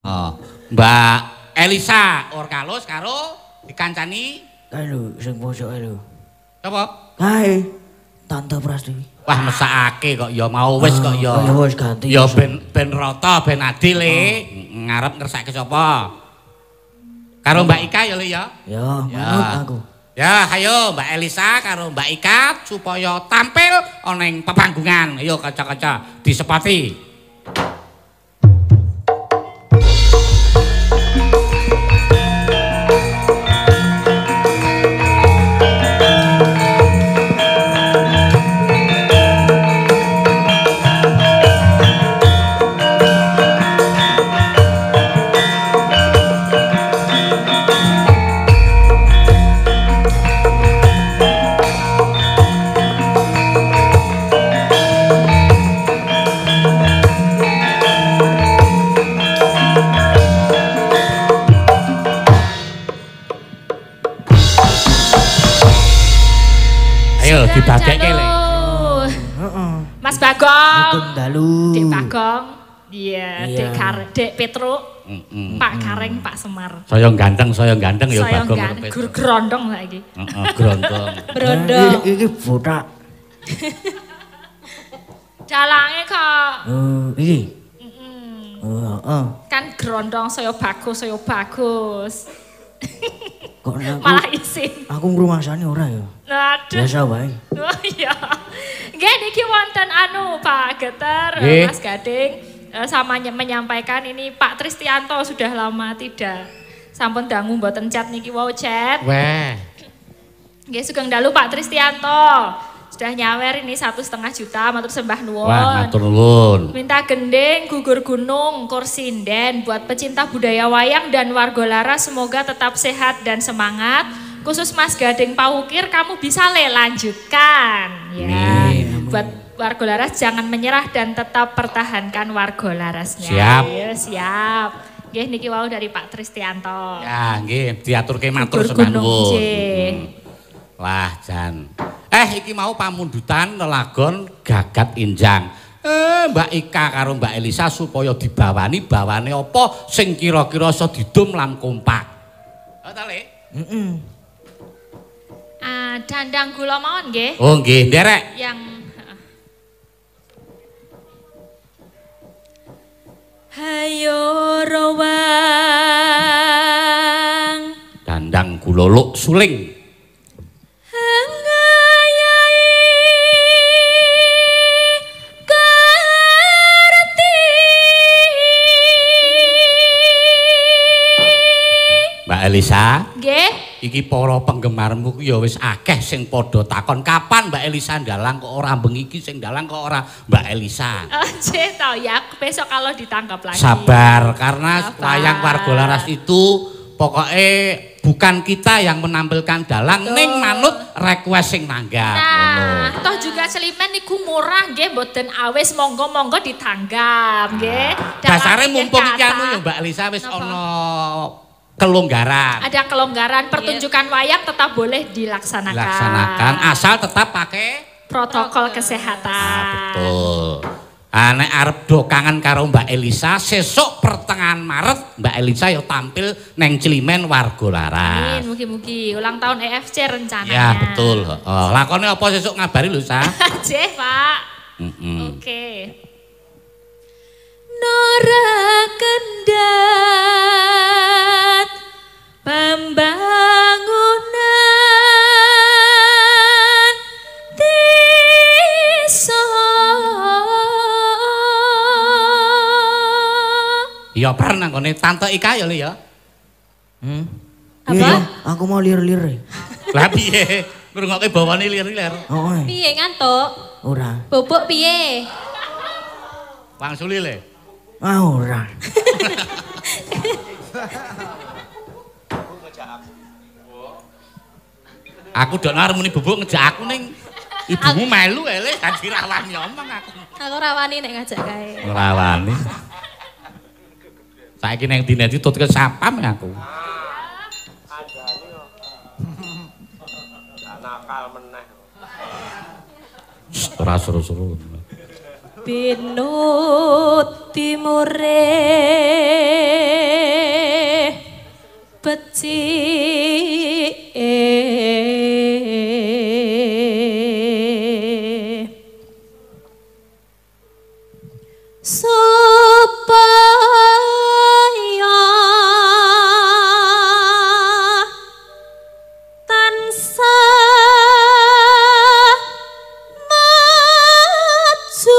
Oh, Mbak Elisa Orkalos karo dikancani Lho, sing pojoke lho. sapa? Kae Tante Prastiwi. Wah, mesakake kok ya mau wis kok ya. Ya wis ganti. Ya ben rata ben adil ngarep ngersake sapa? Karo Mbak Ika ya lho ya. Ya, manut aku. Ya, ayo Mbak Elisa karo Mbak Ika supaya tampil ana ing pepanggungan. Ayo kaca-kaca disepati. Ayo dibadekke le. Heeh. Mas Bagong. Hukum dalu. Dek Bagong. Iya, Dek Petruk. Pak Kareng, Pak Semar. Saya ganteng ya Saya Bagong. enggak gur grondong lagi. Heeh, grondong. Brondong. Iki botak. Dalange kok. Iki. Heeh. Kan grondong saya bagus. Kok aku Malah isin. aku ngrumasani ora ya? Aduh. Biasa wae. Oh iya. Nggih niki wonten Pak Geter, Nggih. Mas Gading sama menyampaikan ini Pak Tristianto sudah lama tidak sampun dangu mboten chat niki wau chat. Weh. Nggih sugeng dalu Pak Tristianto. Sudah nyawer ini 1,5 juta matur sembah nuwun. Wah, matur nuwun. Minta gending, gugur gunung, kursinden buat pecinta budaya wayang dan warga Laras semoga tetap sehat dan semangat. Khusus Mas Gading Pawukir kamu bisa lanjutkan. Ya. Buat warga Laras jangan menyerah dan tetap pertahankan warga Larasnya. Siap. Ya, siap. Nggih niki wau dari Pak Tristianto. Ya, nggih, diaturke matur Gugur sembah gunung, nuwun. nggih. Wah, jan. Iki mau pamundutan lelagon gagat injang. Mbak Ika karo Mbak Elisa supaya bawane apa sing kira-kira iso didum lan kompak. Ta, Le? Dandang gula mawon nggih. Oh, nggih, nderek. Yang Hayo rowang Dandang guloluk suling. Mbak Elisa, nggih. iki para penggemarmu ku ya wis akeh sing padha takon kapan Mbak Elisa ndalang kok ora bengi iki sing ndalang kok ora Mbak Elisa. Cek tau ya besok kalau ditangkap lagi. Sabar karena Sabar. wayang Warga Laras itu pokoknya bukan kita yang menampilkan dalang ning manut request sing nanggap. Nah, toh juga Seliman niku murah nggih mboten awis monggo-monggo ditanggap nggih. Dasare Dalam mumpung pikir iki anu kata. ya Mbak Elisa wis Napa? ana kelonggaran. Ada kelonggaran pertunjukan wayang tetap boleh dilaksanakan. Dilaksanakan asal tetap pakai Protokol kesehatan. betul. Nek arep do kangen karo Mbak Elisa sesuk pertengahan Maret Mbak Elisa yo tampil neng Cilimen Warga Laras. Amin, mugi-mugi ulang tahun EFC rencananya. Ya betul. Lakone apa sesuk ngabari lho Sa. Cek, Pak. Heeh. Oke. Nora Kendat pembangunan desa. Ya pernah nggone Tante Ika ya lho ya. Apa? Iya, aku mau lir-lir. Lah piye? Ngrungokke bawane lir-lir. Oh, Piye ngantuk? ora. Bobok piye? Wangsuli le. Ora. Aku dok arep muni bubuk ngejak aku ning ibumu melu le dadi rawani omong aku. Aku rawani nek ngajak kae. Rawani. Saiki ning dine ditut ke sapam aku. Nakal meneh. Ora seru-seru. Binut timure becik supaya tansah maju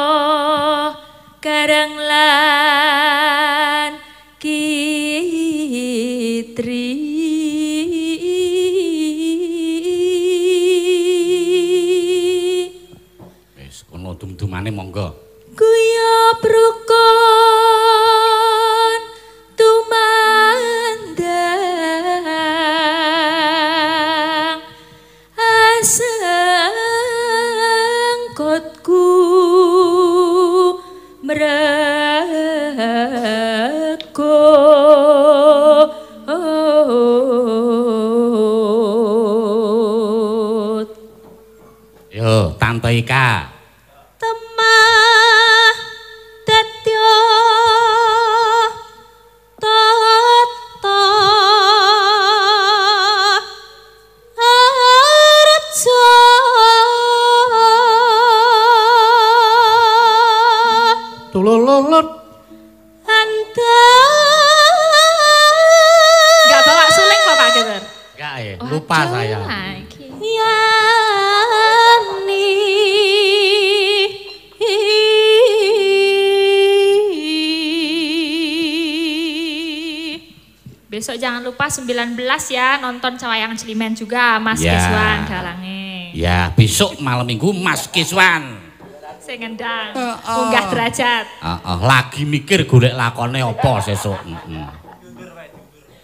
ngupakara karang lan kitri wis kono dum-dumane monggo guyub rukun tumandang asengkotku merego yo Tante Ika temah dadya tata arja tulululul Enggak bawa suling kok Pak Geter? enggak ya lupa saya yani Besok jangan lupa 19 ya nonton Cawayangan Cilimen juga Mas Ya. Kiswan dalange. ya besok malam minggu Mas Kiswan Sing ngendang munggah derajat. lagi mikir golek lakone apa sesuk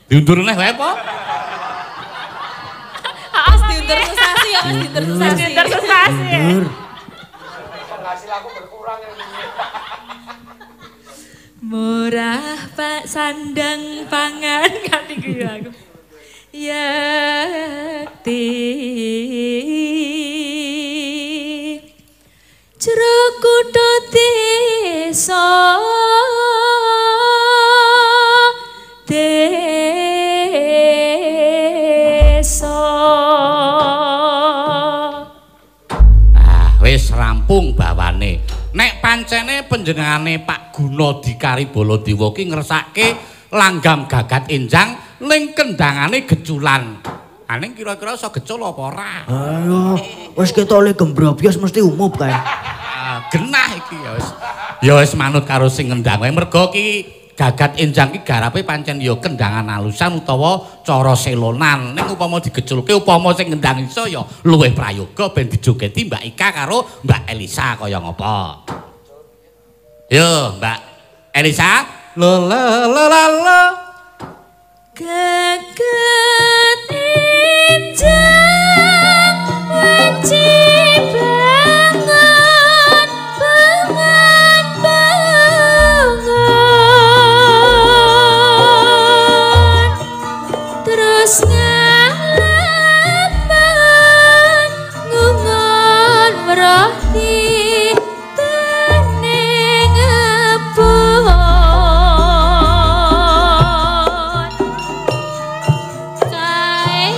diundur neh wae apa Mas diundur sesasi ya Mas diundur sesasi. Dinter sesasi. Murah Pak sandang pangan kanthi guyu aku. Yakti jero kutha desa wis rampung bawane nek pancene panjenengane Pak Guna Dikaribala Dewa ki ngersake langgam gagat enjang ning kendangane geculan aning kira-kira iso gecul apa ora Ayo, wis ketole gembrobyos mesti umup kae. genah iki ya wis manut karo sing ngendang wae mergo ki gagat enjang ki garape pancen ya kendangan alusan utawa cara selonan ning upama digeculke upama sing ngendang iso ya luwih prayoga ben dijogeti Mbak Ika karo Mbak Elisa kaya ngapa yo Mbak Elisa lo gagat enjang wanci bangun terus ngalaman ngungon merohi tening abon kae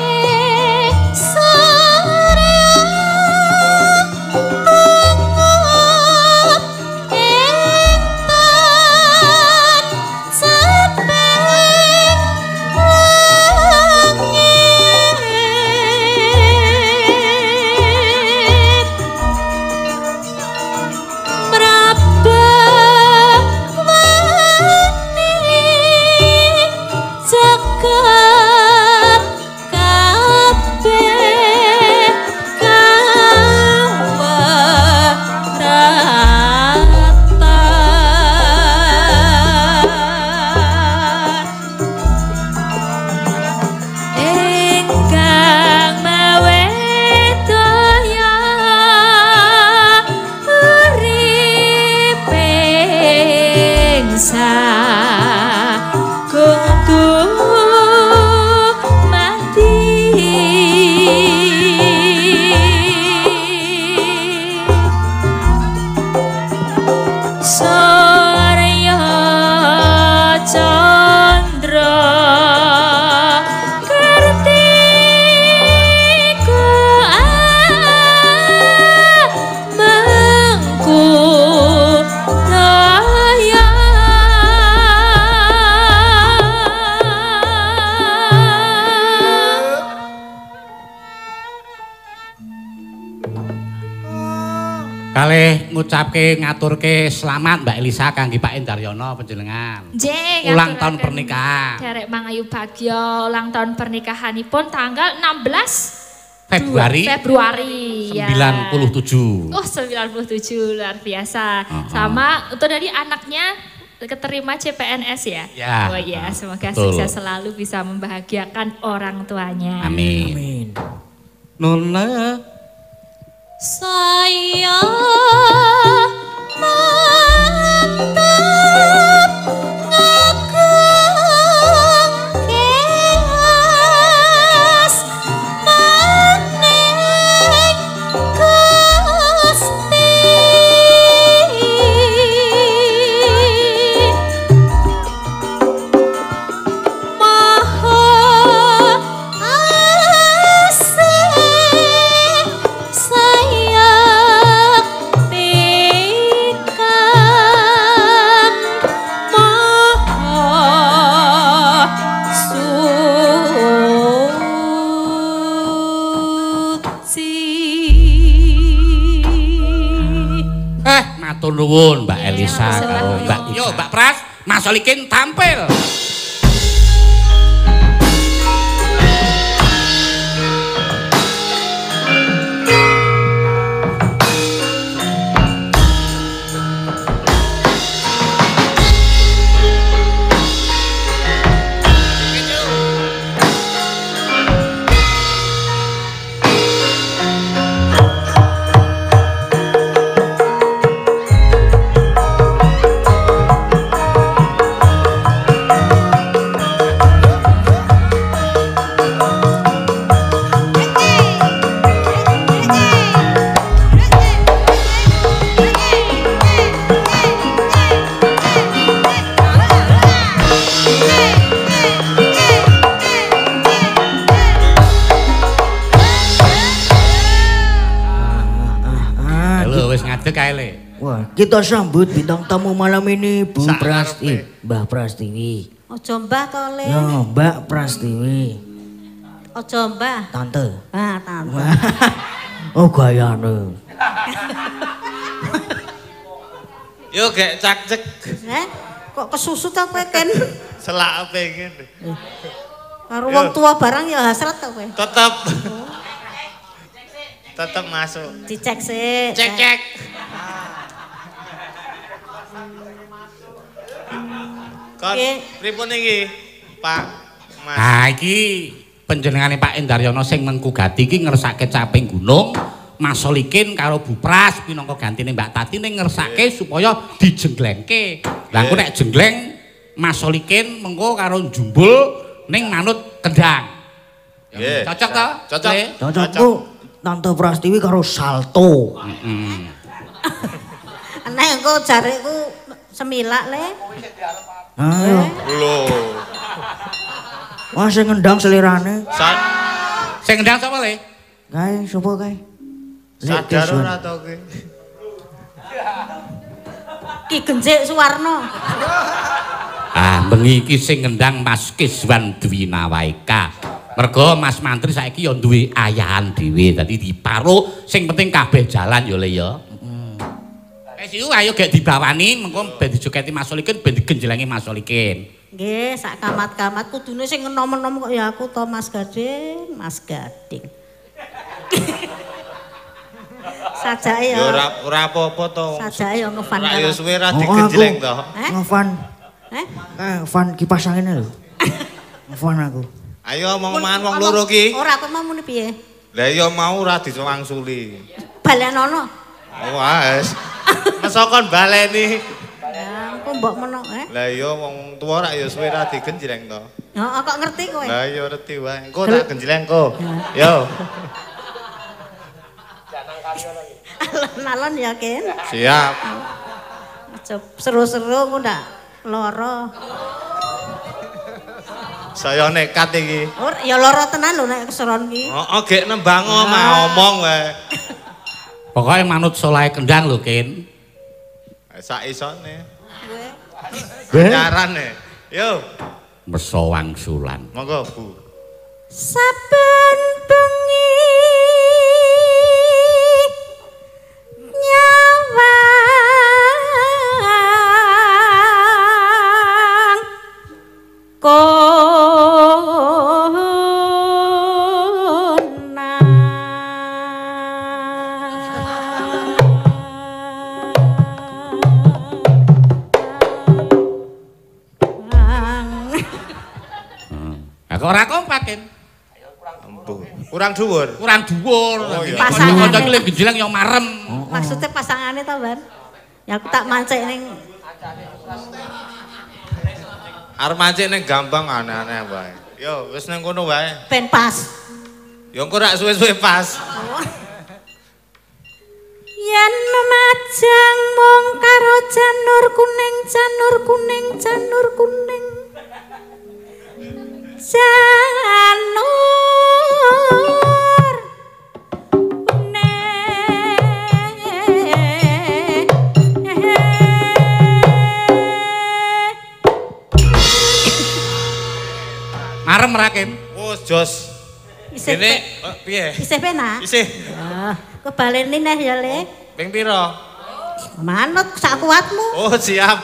Kalih ngucapke ngaturke selamat Mbak Elisa kangge Pak Endaryono panjenengan. Nggih, Ulang tahun pernikahan. Derek Mangayu Bagyo ulang tahun pernikahanipun tanggal 16 Februari ya. 97. Oh, 97 luar biasa. Sama untuk dari anaknya keterima CPNS ya. Ya. Oh iya, semoga Betul. sukses selalu bisa membahagiakan orang tuanya. Amin. Amin. Nona Saya mantap ngagem kelas maning Gusti. Maha asih saya pikan maha suci. matur nuwun Mbak Elisa matur karo nuwun. Mbak Yo Mbak Pras, Mas Solikin tampil. Halo wis ngadeg kae le. Wah, kita sambut bintang tamu malam ini Bu Mbah Prastiwi. Ojo mbah to le. Ya, Mbak Prastiwi. Ojo mbah. Tante. Ah, tante. Oh, gayane. Yo gek cak-cek Kok kesusut ta kowe Ken? selak pengen. Karo wong tua barang ya hasrat ta kowe. Tetep masuk. Dicek sih. Cek. Kon pripun iki, Pak Mas? Nah iki panjenengane Pak Endaryono sing mengkugati iki ngersake caping gunung, Mas Solikin karo Bu Pras pinangka gantine Mbak Tati ning ngersake supaya dijenglengke. Lah engko nek jengleng Mas Solikin mengko karo jumbul ning manut kendang. Nggih. Cocok to? Cocok. Cocokku Tante Prastiwi karo salto. Nek engko jareku semilak le. Ayo. Lho. Wah, sing ngendang selirane. Sing ngendang sapa le? Kae sapa kae? Sadar ora to kowe? Ki Genjik Suwarno. Ah, bengi iki sing ngendang Mas Kiswan Dwinawaika. Mergo Mas Mantri saiki ya duwe ayahan dhewe, dadi diparo sing penting kabeh jalan ya le ya. Wis iku ayo gek dibawani mengko ben dijoketi Mas Solikin ben digenjelengi Mas Solikin. Nggih, sak kamat-kamat kudune sing enom-enom kok ya aku to Mas Gading, Mas Gading. Sajake Ya ya. ora apa-apa to. Sajake ya ngefan Ora karo. ya suwe ra digenjleng to. Ngefan. Eh? Fan kipas angin lho. Ngefan aku. Ayo omong-omongan wong loro ki. Ora kok mau muni piye? Lah ya mau ora diwangsuli. Balenono. Wes. Masa kon baleni. Ya, engko mbok menok Lah ya wong tuwa rak ya suwe ra digenjleng to. Heeh, kok ngerti kowe? Lah ya ngerti wae. Engko tak genjleng ko. Yo. Alon-alon ya, Ken. Siap. Aja seru-seru ku ndak lara. Saya nekat iki. Ora ya lara tenan lho nek keseron iki. Heeh, gek nembang omong wae. Pokoke manut solahe kendang lho, Kin. Sak isone. Kowe Nyarane. Yo, Meso wangsulan. monggo Bu. Saben bengi Lah kok ora kompak, Kin? Kurang dhuwur. Kurang dhuwur. Oh, iya. Pasangan. Kanca iki lek genjleng ya marem. Maksudnya pasangane to, Ban? Ya aku tak mancik ning Arep mancik ning gampang aneh-aneh wae. Yo, wis ning kono wae. ben pas. Yo engko rak suwe-suwe pas. Yen memajang mung karo janur kuning, janur kuning, janur kuning. Janur Marem ra, Kin? Wes jos. Kene piye? Isih penak? Isih. Ah, kebaleni neh ya, Le. Ping pira? Manut sak kuatmu. Oh, siap.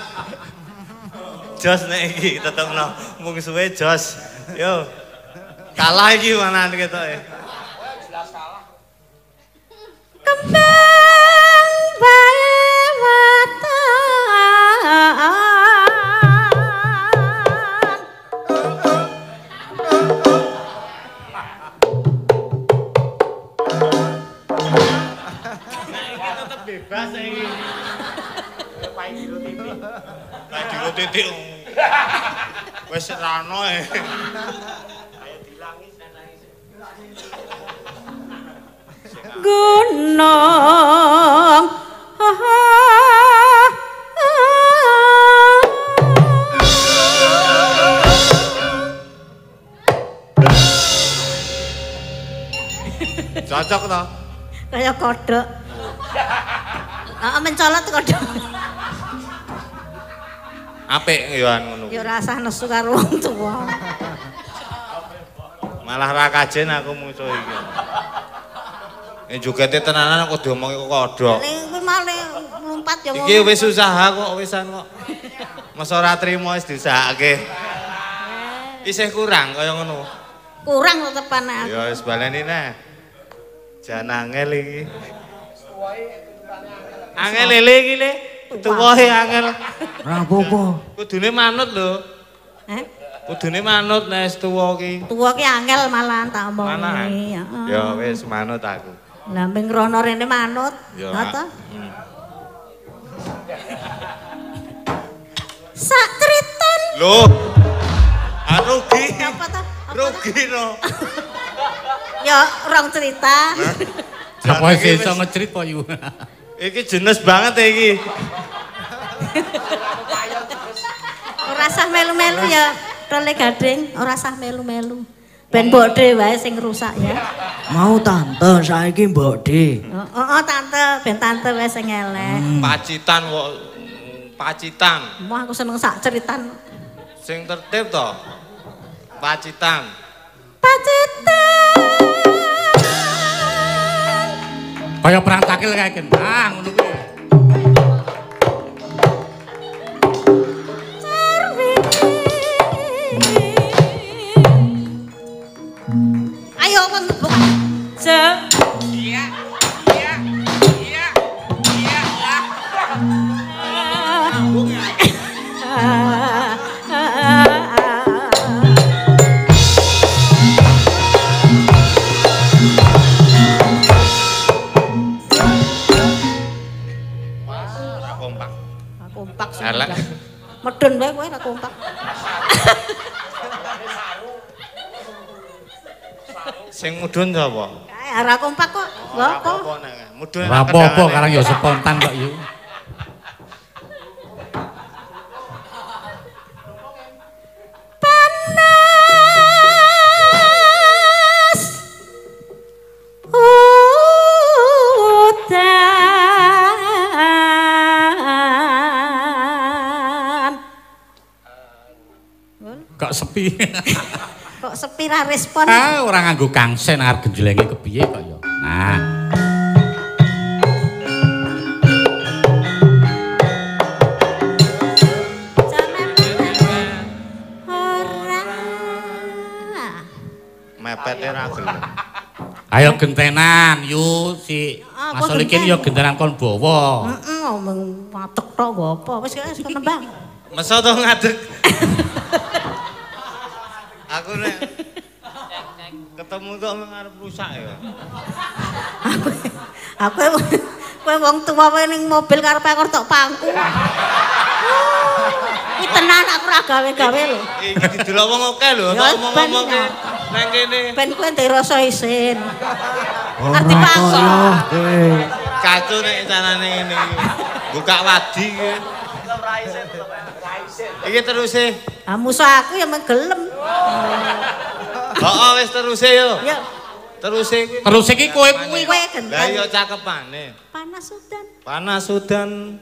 Jos nek iki tetepno mung suwe jos. Yo. Kalah iki manan ketoke. Kembang bae watan. Bebas iki. Pai dilo titik. Pai dilo titik. Wis rano e. Ayo dilangi senangi. Gunung Cocok to? kaya kodok. Mencolot kodok. Apik yoan ngono. Ya rasah nesu karo wong tuwa. Malah ra kajen aku musuh iki. Jogete tenanan aku diomongi kok kodhok. Kuwi malah mlumpat ya wong. Iki wis usaha kok wisan kok. Masa ora trimo wis diusahake. Isih kurang kaya ngono. Kurang tetepan aku. Ya wis baleni neh. Jan angel iki. Angel lele iki le. Tuwahe angel. Ora apa-apa. Kudune manut lho. Kudune manut nek wis tuwa iki. Tuwa ki angel malahan tak Mana? omongi. Ya wis manut aku. Lah ming rono rene manut. Ya. Ngono. Sak criton. Lho. Rugi. Apa to? Rugi no. Ya rong cerita. Apa sih iso ngecrit po yu? Iki jenis banget ya iki. Ora sah melu-melu ya, Role Gading, ora sah melu-melu. Ben Mbok De wae sing rusak ya. Mau tante saiki Mbok De. Heeh, tante, ben tante wae sing elek. Pacitan kok. Pacitan. Mau aku seneng sak ceritan. Sing tertib to. Pacitan. Pacitan. Kaya perang takil kae, Kin. Ah, ngono kuwi. Ayo kon buka. Iya. Iya. Iya. Iya. Kompak sih. Elek. Medun wae kowe ra kompak. Sing mudhun sapa? Kae ora kompak kok. Lho kok. Apa nek mudhun. Ora apa-apa karang ya spontan kok yu. Panas. Kok sepi. Kok sepi ra respon. Ah, ora nganggo kangsen arep genjlenge kepiye kok ya. Nah. Mepete ra gelem. Ayo gentenan yu si Mas Solikin ya gentenan kon bawa. Heeh, ngomong watek tok nggo apa. Wis kon nembang. Mesa to ngadeg. Aku nek ketemu kok ngarep rusak ya. Aku kowe wong tuwa wae ning mobil karepe aku tok pangku. Iki tenan aku ora gawe-gawe lho. Iki didelok wong akeh lho, kok ngomong-ngomong nang kene. Ben kowe ndek rasa isin. Ngerti Pak? Kacu nek carane ngene iki. Buka wadi iki. Iki teruse. Ah musuh aku ya menggelem. Heeh wis teruse yo. Ya Teruse iki. Terus iki kowe kuwi. kowe Lah genteng. iya cakepane. Panas udan. Panas udan.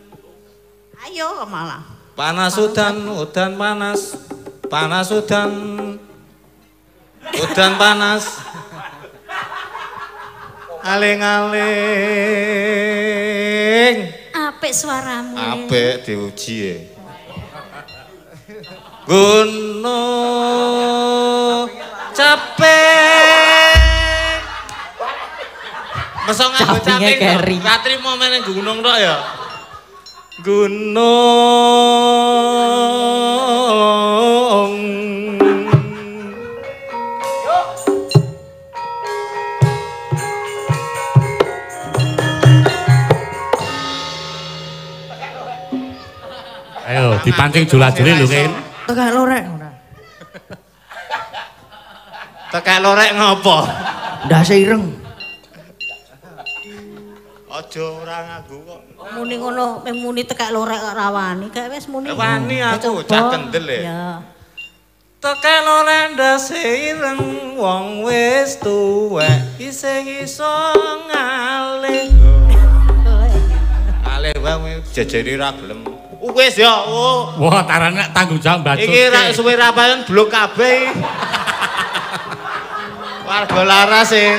Ayo malah. Panas udan, udan panas. Panas udan. Udan panas. Aling-aling. Apik suaramu. Apik diuji ya. Gunung capek. Masa nganggo Capingnya caping kering. kok? Ratri mau main gunung tok ya? Gunung. Ayo dipancing jola-joli lho, Ken. Tekak lorek. Tekek lorek ngopo? Ndase ireng. Aja ora ngaku kok. Muni ngono, muni tekak lorek kok rawani. Kayak wis muni. Wani aku cah kendel ya. Ya. Tekek lorek ndase ireng wong wis tuwek isih iso ngalih. Ngalih wae jejeri ra gelem. Wis ya. Wah, tarane tanggung jawab mbacuk. Iki ra suwe ra payon blok kabeh. Warga laras e.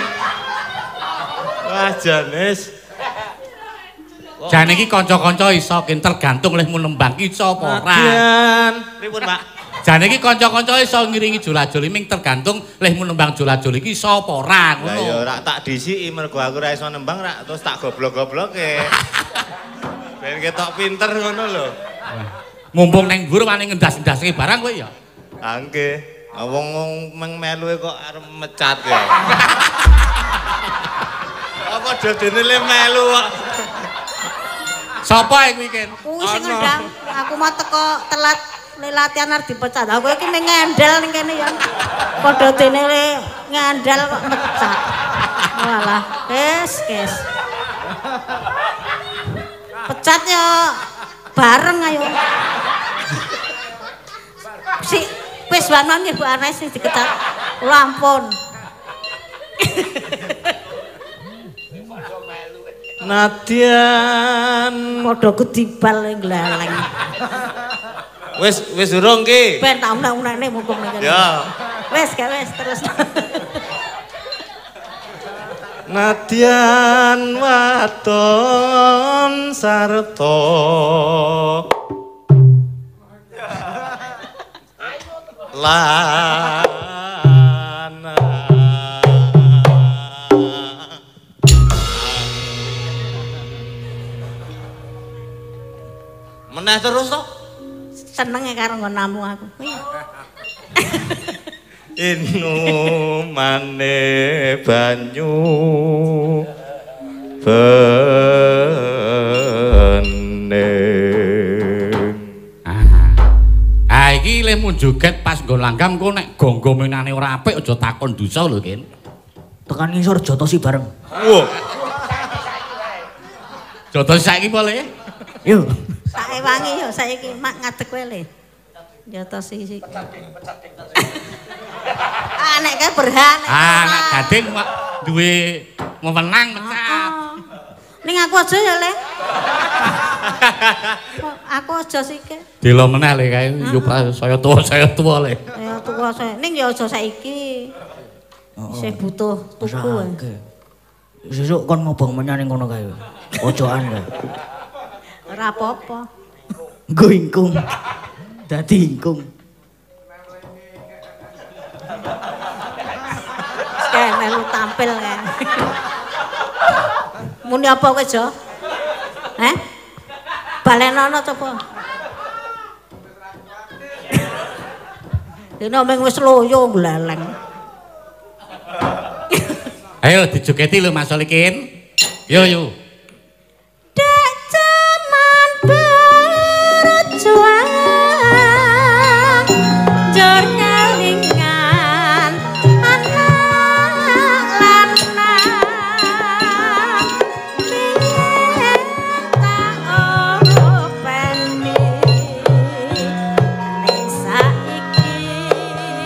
Wah janes. Jane iki kanca-kanca iso tergantung lehmu nembang ki iso apa ora. Adian. Pripun, Pak? Jane iki kanca-kanca iso ngiringi jola-joli ming tergantung lehmu nembang jola-joli ki iso apa ora Lah ngono. ya ora tak disiki mergo aku ora iso nembang ra terus tak goblok-gobloke. Ben ketok pinter ngono lho. Mumpung neng dhuwur wani ngendas-ngendasake barang kowe ya. Ah nggih. Wong melu kok arep mecat ya. Apa dene le melu kok. Sapa kuwi Ken? Kuwi sing ngendang, aku mau teko telat latihan arep dipecat. Aku iki ning ngendel ning kene ya. Padha dene le ngandel kok mecat. Walah, kes. Pecat yo bareng ayo. Si wis wanon nggih Bu Anes sing dikecat. Kula ampun. Nadian. Padha kudibal nglaleng. Wis urung ki. Ben tak unek-unekne mumpung ning kene. Ya. Wis terus. Nadian wadon sarta lana meneh terus to Senenge karo nggonamu aku. Inumane banyu bening. Iki lehmu joget pas nggon langgam kok nek gonggomenane ora apik aja takon dosa lho Ken. Tekan ngisor jotosi bareng. Wah. Jotos saiki boleh. Yo. Sae wangi yo saiki mak ngadeg kowe le. Ya to sik. Nek kae berhan. Nek gading duwe wewenang mecat. Ning aku aja ya le. Aku aja sike. Delo meneh le kae yo saya tuwa le. Ya tuwa saya. Ning ya aja saiki. Isih butuh tuku. Sesuk kon ngobong menyang ning kono kae. Ojokan kae. Ora apa-apa. Nggo ingkung. Dadi ingkung. Kae melu tampil kae. Muni apa kowe, Jo? Balenono coba. Dene mung wis loyo gleleng. Ayo dijogeti lho Mas Solikin. Yo yo. Dek jaman berjuang jor ngelingan anak lanang biyen tak openi ning saiki ana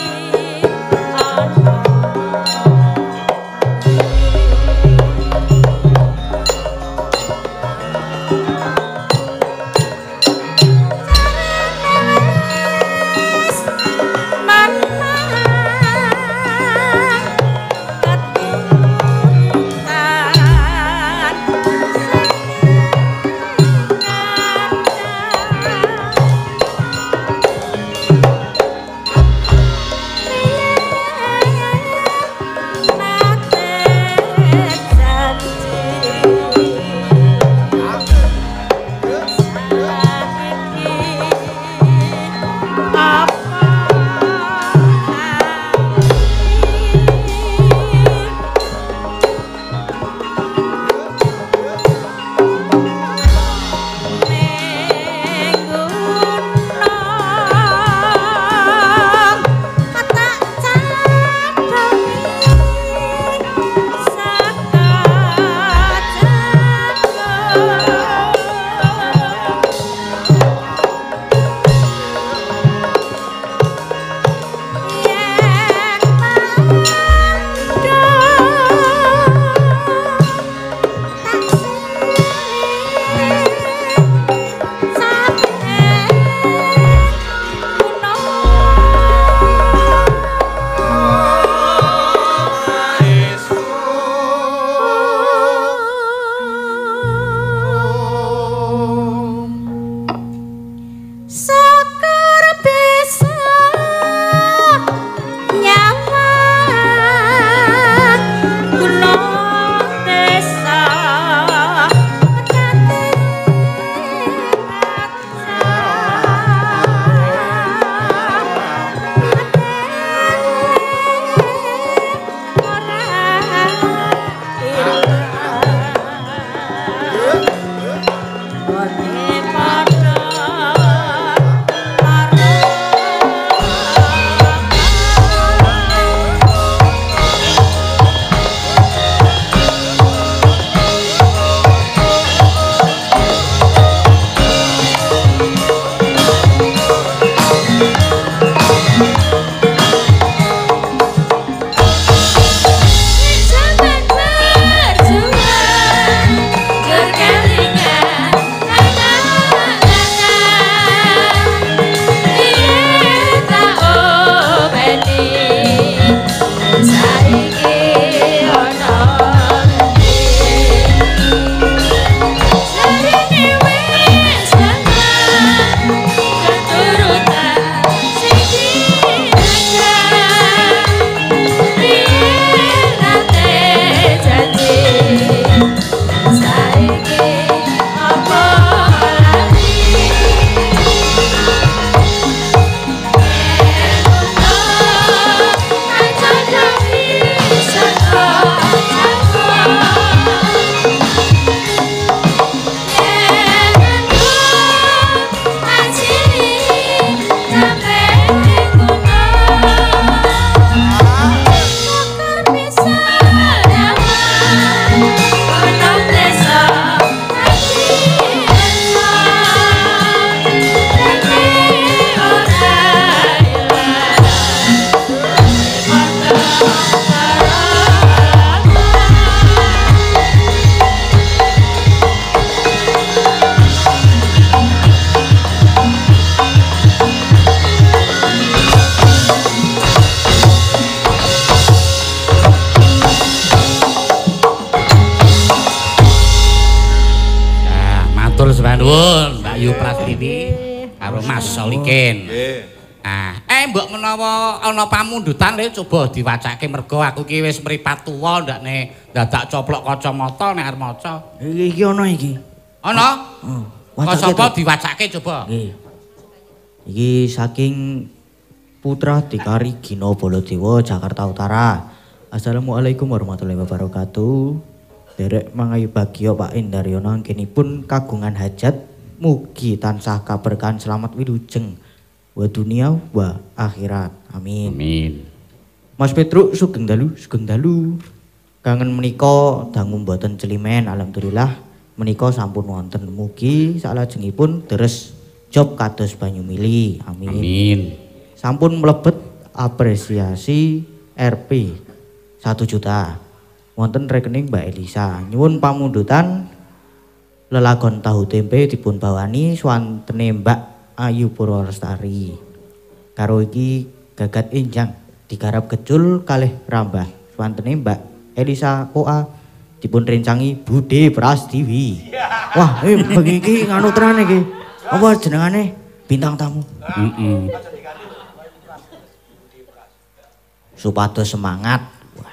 nuwun Mbak Yu Prastiwi karo Mas Solikin. Nah, mbok menawa ana pamundutan le coba diwacake mergo aku ki wis mripat tuwa ndakne dadak coplok kacamata nek arep maca. Iki ana iki. Ana? Kok sapa to. diwacake coba? Nggih. Iki saking Putra Dikari Gino Bolodewo Jakarta Utara. Assalamualaikum warahmatullahi wabarakatuh. Derek mangayu bagio Pak Indaryono anggenipun kagungan hajat mugi tansah kaberkahan selamat wilujeng wa dunia wa akhirat. Amin. Amin. Mas Petruk sugeng dalu. Kangen menika dangu mboten celimen alhamdulillah menika sampun wonten mugi salajengipun deres job kados banyu mili. Amin. Amin. Sampun mlebet apresiasi RP 1 juta. Wonten rekening Mbak Elisa. Nyuwun pamundutan lelagon tahu tempe dipun bawani swantene Mbak Ayu Purwolestari. Karo iki gagat enjang digarap kecul kalih rambah swantene Mbak Elisa OA dipun rencangi Bude Prastiwi. Wah, begini nganu tenan iki. Apa jenengane bintang tamu? Supados semangat. Wah,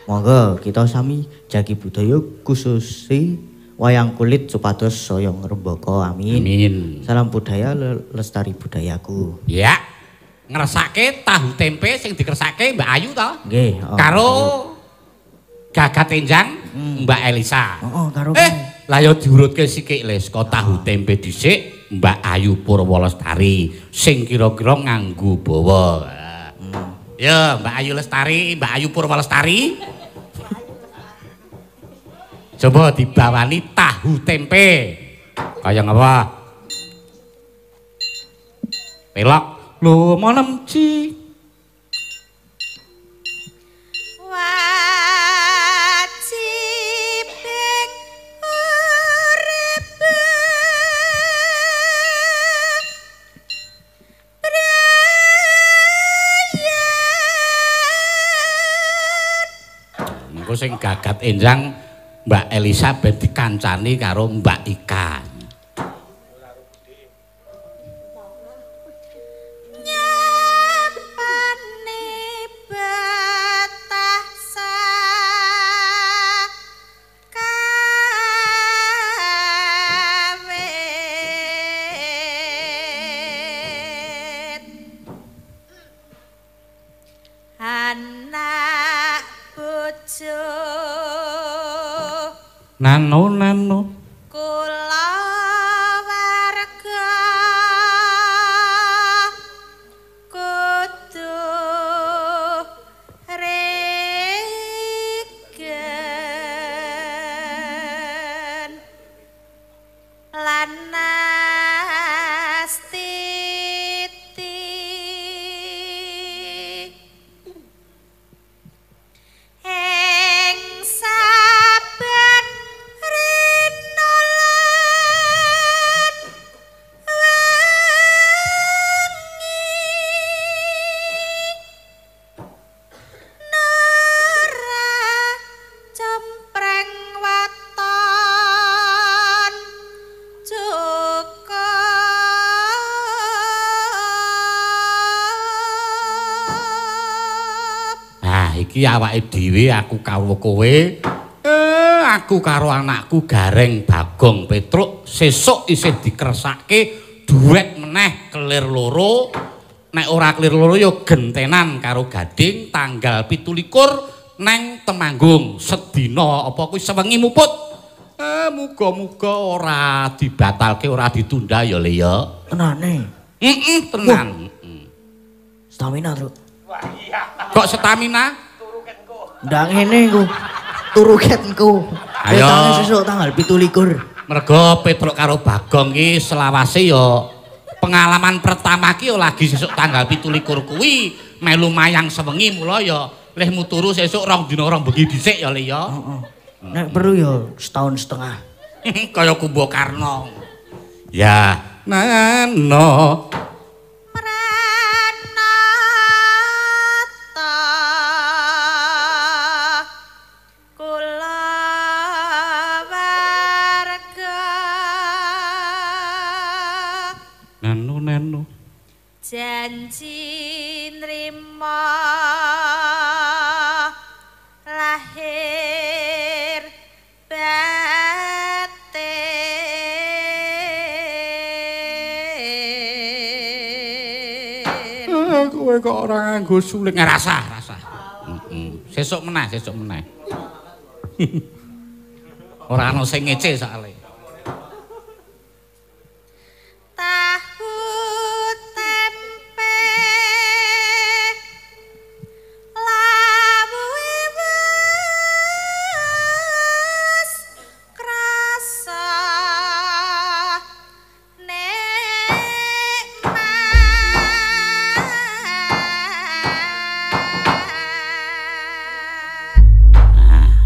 monggo kita sami jagi budaya khususi wayang kulit supados saya ngrembaka. Amin. Amin. Salam budaya lestari budayaku. Ya. Ngersake tahu tempe sing dikersake Mbak Ayu to? Nggih. Karo gagat enjang Mbak Elisa. Karo lah ya diurutke sithik Les, kok tahu tempe dhisik Mbak Ayu Purwolestari sing kira-kira nganggo bawa. Ya, Mbak Ayu Lestari, Mbak Ayu Purwolestari. Coba dibawani tahu tempe. Kaya ngapa? Pelok. Lho, monem ci. Sing gagat enjang Mbak Elisa ben dikancani karo Mbak Ika. Nano. Kula warga kudu regen lan astiti ing saben iki awake dhewe aku karo kowe aku karo anakku Gareng Bagong Petruk sesuk isih dikersake duet meneh kelir loro nek ora kelir loro ya gentenan karo Gading tanggal 17 neng Temanggung sedina apa kuwi sewengi muput muga-muga ora dibatalke ora ditunda ya Le ya tenane tenan stamina Truk. Wah iya kok stamina ndak ngene ku. Turu ketku. Ayo. Sesuk tanggal 17. Mergo Petruk karo Bagong iki selawase ya pengalaman pertama ki lagi sesuk tanggal 17 kuwi melu mayang sewengi mula ya leh muturu sesuk rong dina rong bengi dhisik ya Le ya. Heeh. Nek perlu ya setahun setengah. Kaya Kumbakarna. Ya, nano. Nano. Janji nrimo lahir batin Kowe kok ora nganggo suling rasah. Sesuk meneh. Ora ana sing ngece soalé. Tahu tempe lawuhe wis krasa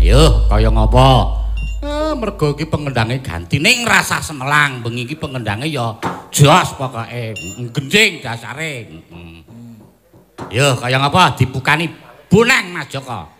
Yo, kaya ngopo? Mergo iki pengendange ganti ning rasah semelang, bengi iki pengendange ya jos pokoke, gending dasare. Yo, kaya ngopo dibukani bonang Mas Joko.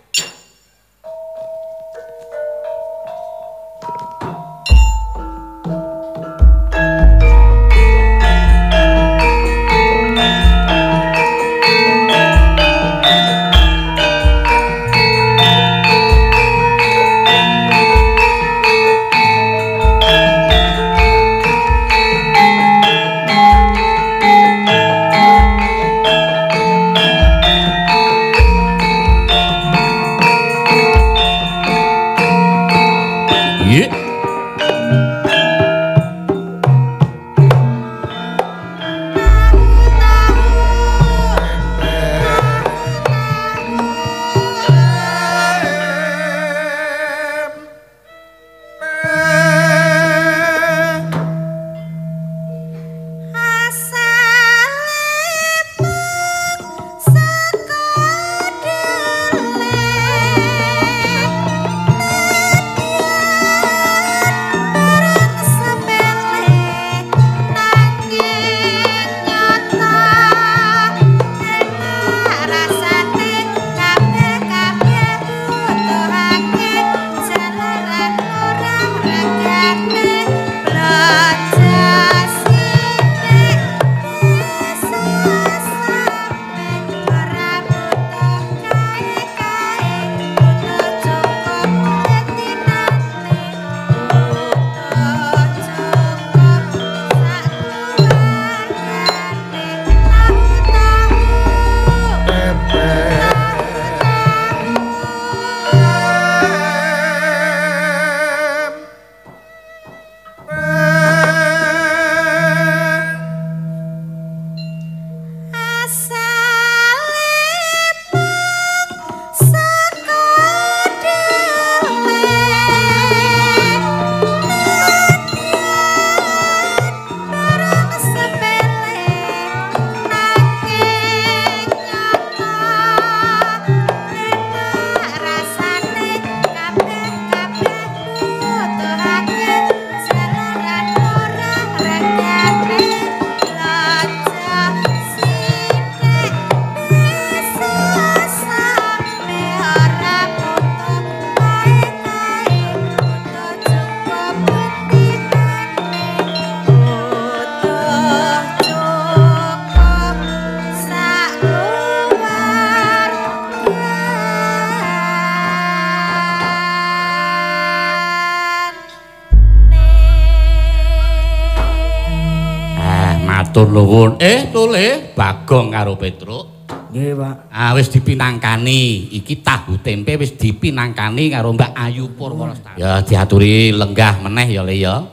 Matur nuwun. Tole Bagong karo Petruk. Nggih, Pak. Wis dipinangkani. Iki tahu tempe wis dipinangkani karo Mbak Ayu Purwolestari. Ya diaturi lenggah meneh ya Le ya.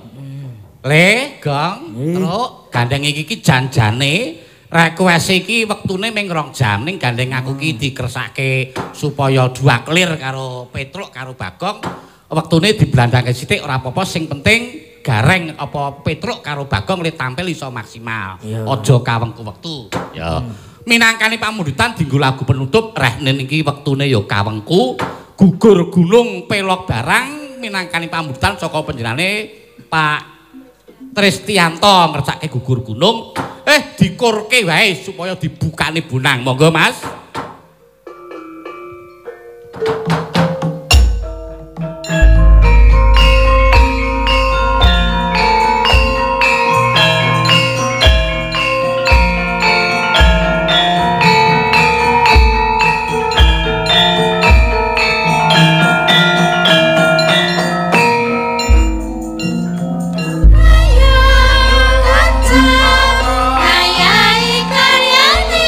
Le, Gong, Truk, gandeng iki janjane request iki wektune ming 2 jam ning gandeng aku iki dikersake supaya dua clear karo Petruk karo Bagong. Wektune diblandangke sithik ora apa-apa sing penting gareng apa Petruk karo Bagong le tampil iso maksimal. Aja kawengku wektu. Ya. Minangkani pamundutan dienggo lagu penutup rehnen iki wektune ya kawengku gugur gunung pelok barang minangkani pamundutan saka panjenengane Pak Tristianto ngercake gugur gunung dikurke wae supaya dibukani bonang. Monggo Mas. Ayai karyani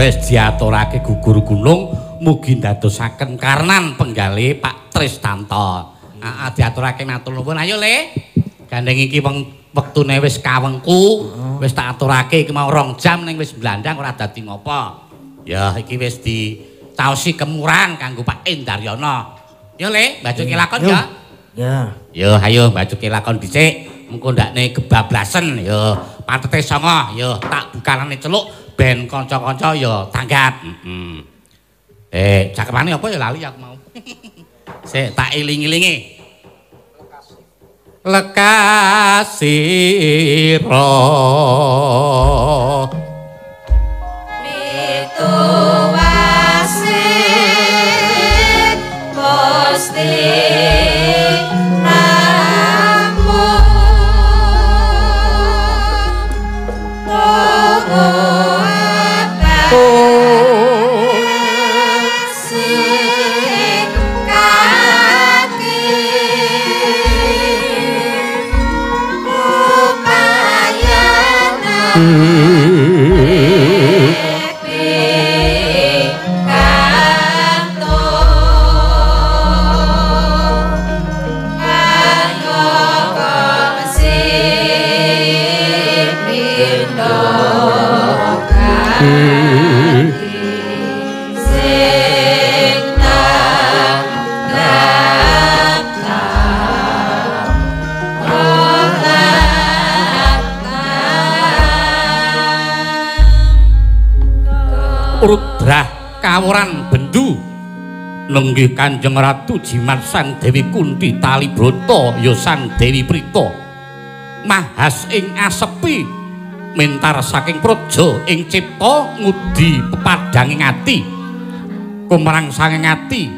wis diaturake gugur gunung mugi ndadosaken karnan penggalih Pak Tristanto. Heeh diaturake matur nuwun. Ayo Le. Gandeng iki wektune wis kawengku, wis tak aturake iki mau 2 jam ning wis blandang ora dadi ngopo. Ya iki wis ditaosi kemuran kanggo Pak Endaryono. Yo Le, bajuke lakon ya. Ya. Yo ayo bajuke lakon dhisik. Engko ndakne kebablasen yo patete songo yo tak bukalane celuk ben kanca-kanca yo tanggap. Cakepane apa ya lali aku mau. Sik tak iling-ilingi. Lekasira mituwase Gusti Rudra kawuran bendu nenggih Kanjeng Ratu Jimat Sang Dewi Kunti Talibrata ya Sang Dewi Prita mahas ing asepi mentar saking praja ing cipta ngudi pepadanging ati kumrang sanging ati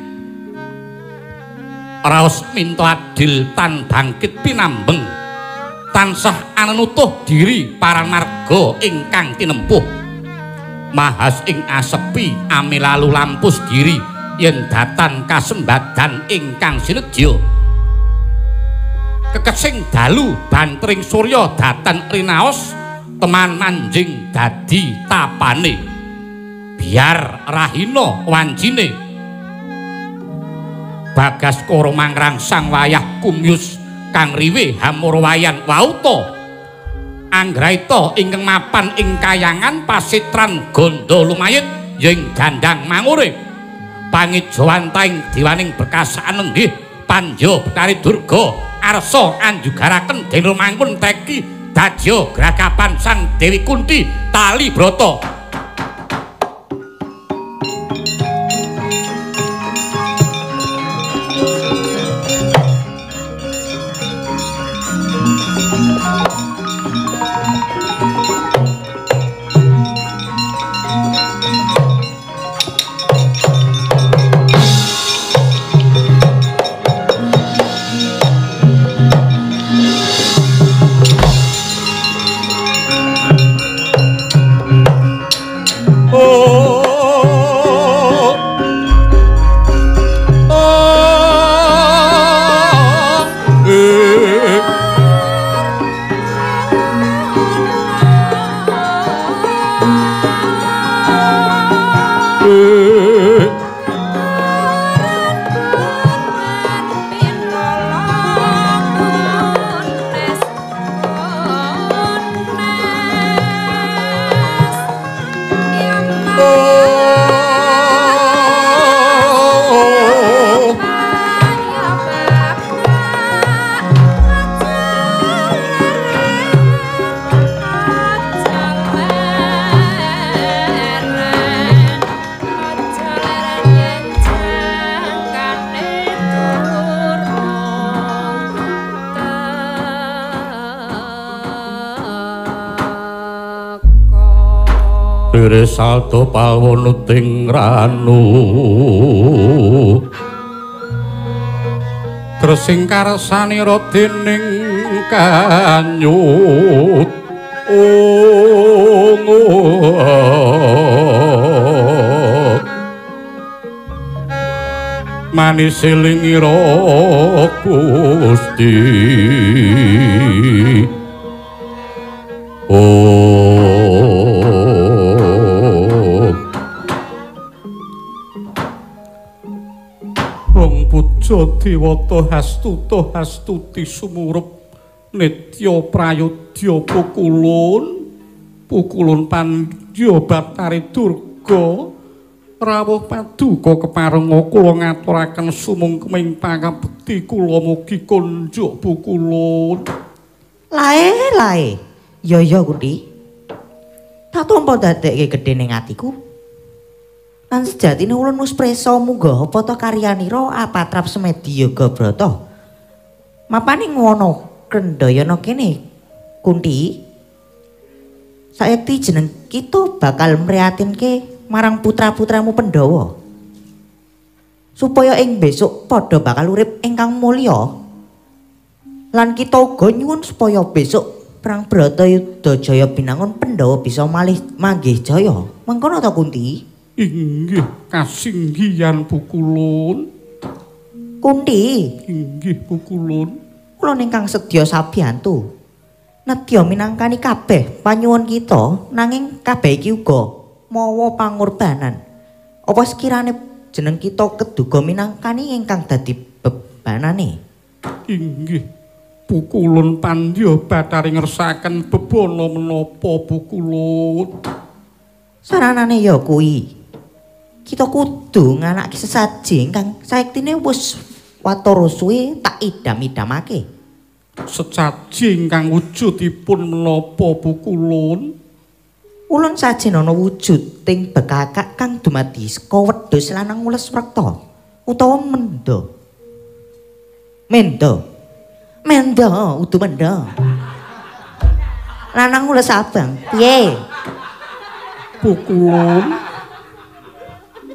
raos minta adil tan bangkit pinambeng tansah anenutuh diri paramarga ingkang tinempuh mahas ing asepi ame lalu lampus diri yen datan kasembadan ingkang sinedya kekesing dalu bantring surya datan rinaos teman manjing dadi tapane biar rahina wanjine Bagaskara mangrangsang wayah kumyus kang riwe hamurwayan wauta anggraita ingkang mapan ing kayangan pasitran gondo lumayit ing gandang mangure pangijawantaing diwaning berkasaan nenggih Panja Betari Durga arsa anjugaraken dene mangkun teki dadya gragapan Sang Dewi Kunti Talibrata. Salto pawonuting ranu tresing karsanira dening kanyut manis elingira Gusti Raja Dewata Hastuta Hastuti sumurup Netya Prayodya pukulun Pandya Batari Durga rawuh paduka keparenga kula ngaturaken sumungkeming pangabekti kula mugi konjuk pukulun. Lae. Ya Kunthi. Tak tampa dadekke gedhe ning atiku. Lan sejatine ulun wis presa munggah apa ta karyanira apatrap Semedi Yogabrata. Mapane ngono kendhayana kene Kunthi. Saekti jeneng kita bakal mriyatinke marang putra-putramu Pandhawa. Supaya ing besok padha bakal urip ingkang mulya. Lan kita uga nyuwun supaya besok Perang Bratayuda Jaya binangun Pandhawa bisa malih manggih jaya. Mengkono ta Kunthi? Inggih kasinggihan pukulun. Kunthi. Inggih pukulun. Kula ingkang sedya sabiyantu. Nedya minangkani kabeh panyuwun kita nanging kabeh iki uga mawa pangorbanan. Apa sekirane jeneng kita keduga minangkani ingkang dadi bebanane? Inggih. Pukulun Pandya Batari ngersakaken bebana menapa pukulun. Saranane ya kuwi. Kita kudu nganakake sesaji ingkang saektine wis watara suwe tak idam-idamake. Sesaji ingkang wujudipun menapa pukulun? Ulun sajen ana wujud ting bekakak kang dumadi saka wedhus lanang ules wrekta utawa menda. Udu menda. Lanang ules abang. Piye? Pukulun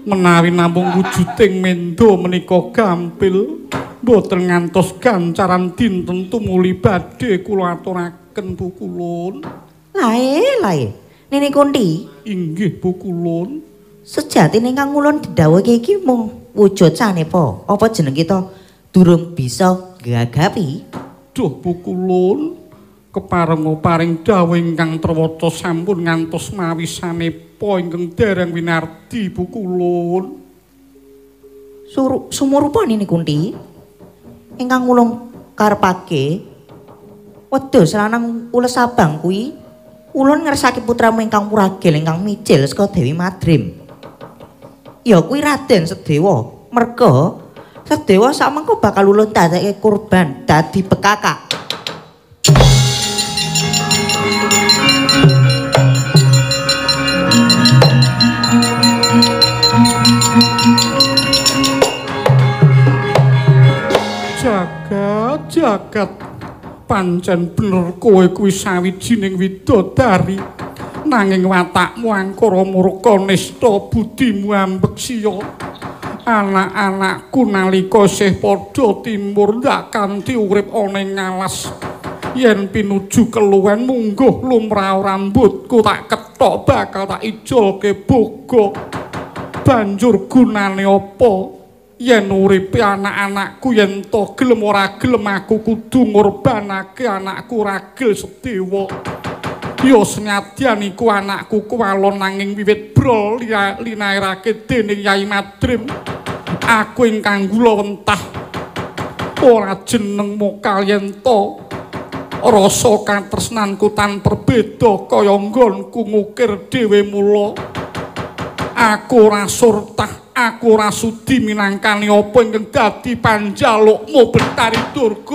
menawi namung wujuding menda menika gampil boten ngantos gancaran dinten tumuli badhe kula aturaken pukulun. Lae. Nini Kunthi. Inggih pukulun. Sejatine ingkang ulun didhawuhke iki mung wujud sanepa. Apa jeneng kita durung bisa gagapi? Duh pukulun, keparenga paring dawuh ingkang trewata sampun ngantos mawi sanepa ingkang dereng winardi pukulun. Sumurupa Nini Kunthi. Ingkang ulun karepake wedhus lanang ules abang kuwi ulun ngersake putramu ingkang wuragil ingkang mijil saka Dewi Madrim. Ya kuwi Raden Sedewa. Merga Sedewa samengko bakal ulun dadekke kurban dadi bekakak. Jagat pancen bener kowe kuwi sawijining widodari nanging watakmu angkara murka nista budimu ambeksia. Anak-anakku nalika isih padha timur ndak kanthi urip ana ing ngalas. Yen pinuju keluwen mungguh lumrah rambutku tak ketok bakal tak ijolke boga. Banjur gunane apa? Yen uripe anak-anakku yen to gelem ora gelem aku kudu ngorbanake anakku Ragil Sedewa. Ya senadyan iku anakku kuwalon nanging wiwit brol linairake dening Yai Madrim. Aku ingkang kula wentah ora jeneng mokal yen to rasa katresnanku tan perbeda kaya nggonku ngukir dhewe mula. Aku ora surtah, aku ora sudi minangkani apa ingkang dadi panjalukmu Betari Durga.